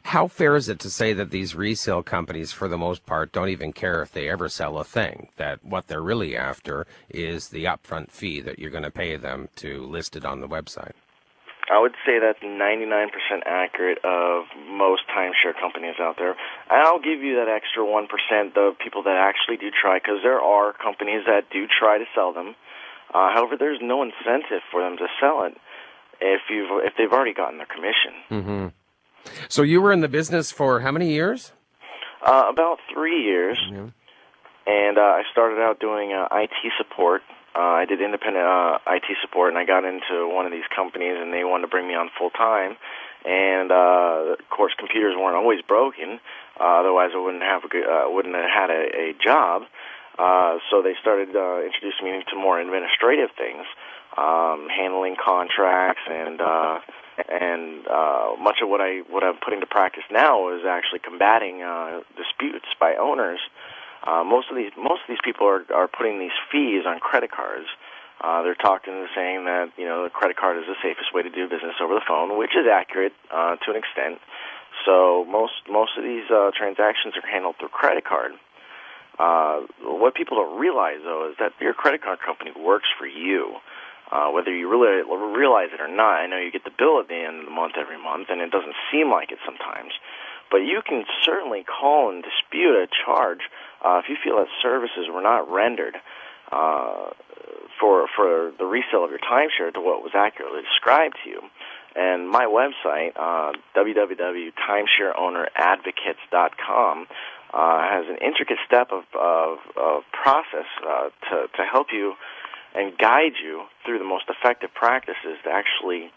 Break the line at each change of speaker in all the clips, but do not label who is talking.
How fair is it to say that these resale companies, for the most part, don't even care if they ever sell a thing, that what they're really after is the upfront fee that you're going to pay them to list it on the website?
I would say that's 99% accurate of most timeshare companies out there. I'll give you that extra 1%, the people that actually do try, because there are companies that do try to sell them. However, there's no incentive for them to sell it if they've already gotten their commission.
Mm-hmm. So you were in the business for how many years?
About 3 years. Mm-hmm. And I started out doing IT support. I did independent IT support, and I got into one of these companies, and they wanted to bring me on full-time. And, of course, computers weren't always broken. Otherwise, I wouldn't have had a job. So they started introducing me to more administrative things, handling contracts, and much of what I'm putting to practice now is actually combating disputes by owners. Most of these people are putting these fees on credit cards. They're saying that the credit card is the safest way to do business over the phone, which is accurate to an extent. So most of these transactions are handled through credit card. What people don't realize, though, is that your credit card company works for you. Whether you really realize it or not, I know you get the bill at the end of the month every month, and it doesn't seem like it sometimes. But you can certainly call and dispute a charge if you feel that services were not rendered for the resale of your timeshare to what was accurately described to you. And my website, www.timeshareowneradvocates.com, has an intricate step of process to help you and guide you through the most effective practices to actually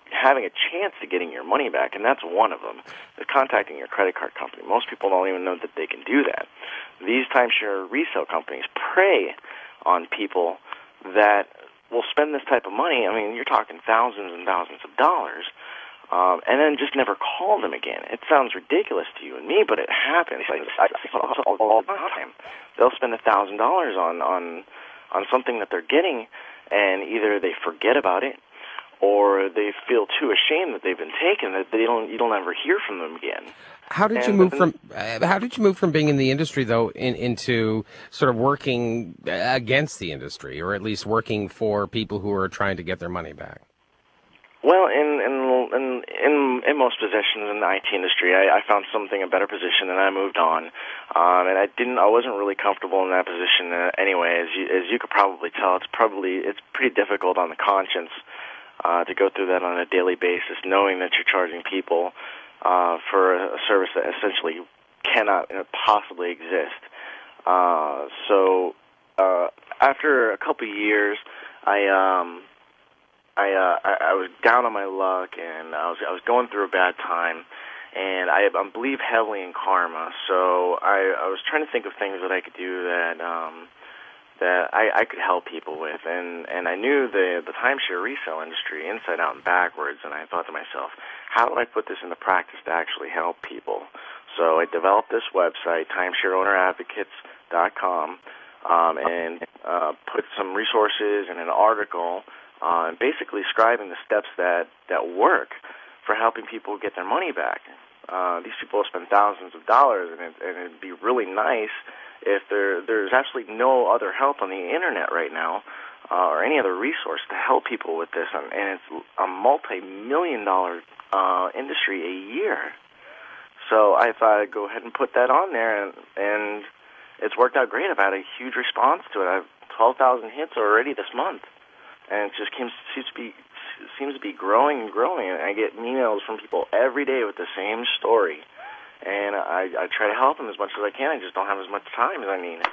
having a chance to getting your money back, and that's one of them, is contacting your credit card company. Most people don't even know that they can do that. These timeshare resale companies prey on people that will spend this type of money. I mean, you're talking thousands and thousands of dollars, and then just never call them again. It sounds ridiculous to you and me, but it happens. I see all the time. They'll spend $1,000 on something that they're getting, and either they forget about it, or they feel too ashamed that they've been taken that you don't ever hear from them again.
How did you move from being in the industry though into sort of working against the industry, or at least working for people who are trying to get their money back?
Well, in most positions in the IT industry, I found a better position, and I moved on. And I wasn't really comfortable in that position anyway. As you could probably tell, it's pretty difficult on the conscience to go through that on a daily basis, knowing that you're charging people for a service that essentially cannot possibly exist. So after a couple of years, I was down on my luck, and I was going through a bad time, and I believe heavily in karma. So I was trying to think of things that I could do that I could help people with, and I knew the timeshare resale industry inside out and backwards, and I thought to myself, how do I put this into practice to actually help people? So I developed this website, timeshareowneradvocates.com, and put some resources and an article, basically describing the steps that work for helping people get their money back. These people spend thousands of dollars, and it'd be really nice if there's absolutely no other help on the internet right now, or any other resource to help people with this, and it's a multi-million-dollar industry a year. So I thought I'd go ahead and put that on there, and it's worked out great. I've had a huge response to it. I have 12,000 hits already this month, and it just seems to be growing and growing. And I get emails from people every day with the same story. And I try to help them as much as I can. I just don't have as much time as I need.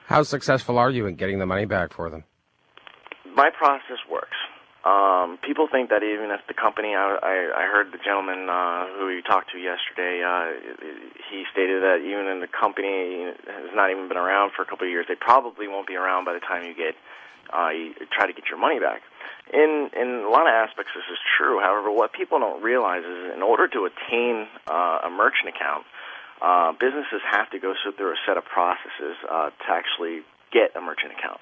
How successful are you in getting the money back for them?
My process works. People think that even if the company, I heard the gentleman who you talked to yesterday, he stated that even if the company has not even been around for a couple of years, they probably won't be around by the time you try to get your money back. In a lot of aspects, this is true. However, what people don't realize is in order to attain a merchant account, businesses have to go through a set of processes to actually get a merchant account.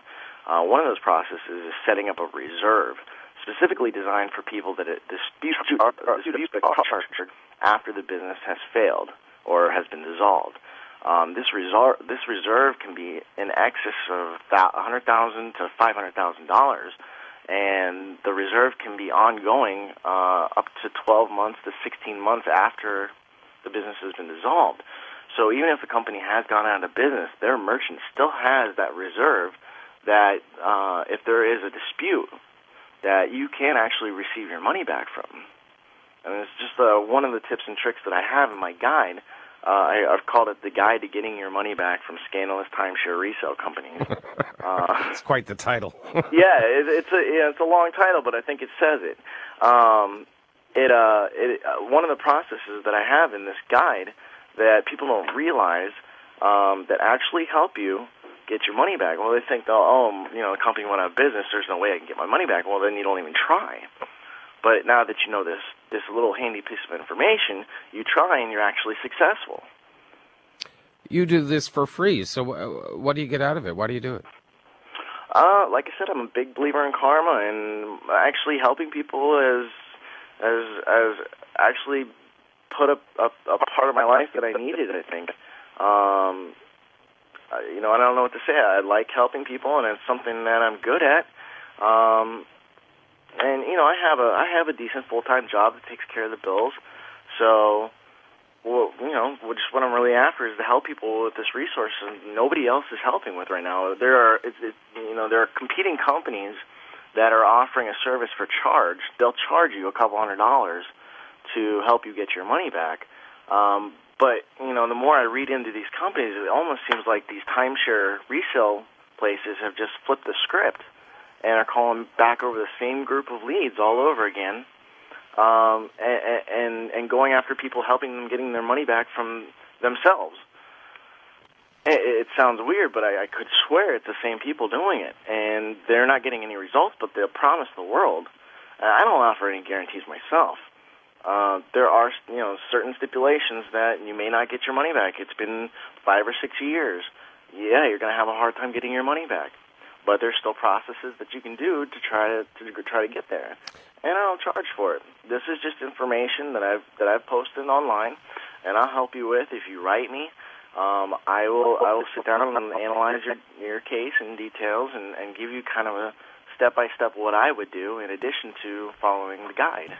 One of those processes is setting up a reserve, specifically designed for people that dispute after the business has failed or has been dissolved. This reserve can be in excess of $100,000 to $500,000, and the reserve can be ongoing up to 12 months to 16 months after the business has been dissolved. So even if the company has gone out of business, their merchant still has that reserve that if there is a dispute, that you can actually receive your money back from. And it's just one of the tips and tricks that I have in my guide. I've called it the Guide to Getting Your Money Back from Scandalous Timeshare Resale Companies.
It's quite the title.
Yeah, it's a long title, but I think it says it. One of the processes that I have in this guide that people don't realize that actually help you get your money back. Well, they think, the company went out of business, there's no way I can get my money back. Well, then you don't even try. But now that you know this little handy piece of information, you try and you're actually successful.
You do this for free, so what do you get out of it? Why do you do it?
Like I said, I'm a big believer in karma, and actually helping people has actually put a part of my life that I needed, I think. I don't know what to say. I like helping people, and it's something that I'm good at. And I have a decent full-time job that takes care of the bills. So, just what I'm really after is to help people with this resource, and nobody else is helping with right now. There are competing companies that are offering a service for charge. They'll charge you a couple $100 to help you get your money back. But the more I read into these companies, it almost seems like these timeshare resale places have just flipped the script and are calling back over the same group of leads all over again, and going after people, helping them getting their money back from themselves. It sounds weird, but I could swear it's the same people doing it, and they're not getting any results, but they'll promise the world. I don't offer any guarantees myself. There are certain stipulations that you may not get your money back. It's been 5 or 6 years. Yeah, you're going to have a hard time getting your money back. But there's still processes that you can do to try to get there, and I don't charge for it. This is just information that I've posted online, and I'll help you with. If you write me, I will sit down and analyze your case in details and give you kind of a step-by-step what I would do in addition to following the guide.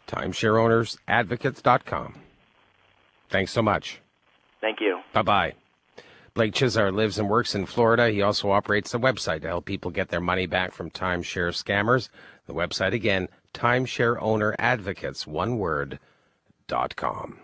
TimeshareOwnersAdvocates.com. Thanks so much.
Thank you.
Bye-bye. Blake Chizar lives and works in Florida. He also operates a website to help people get their money back from timeshare scammers. The website again, TimeshareOwnerAdvocates, one word, .com.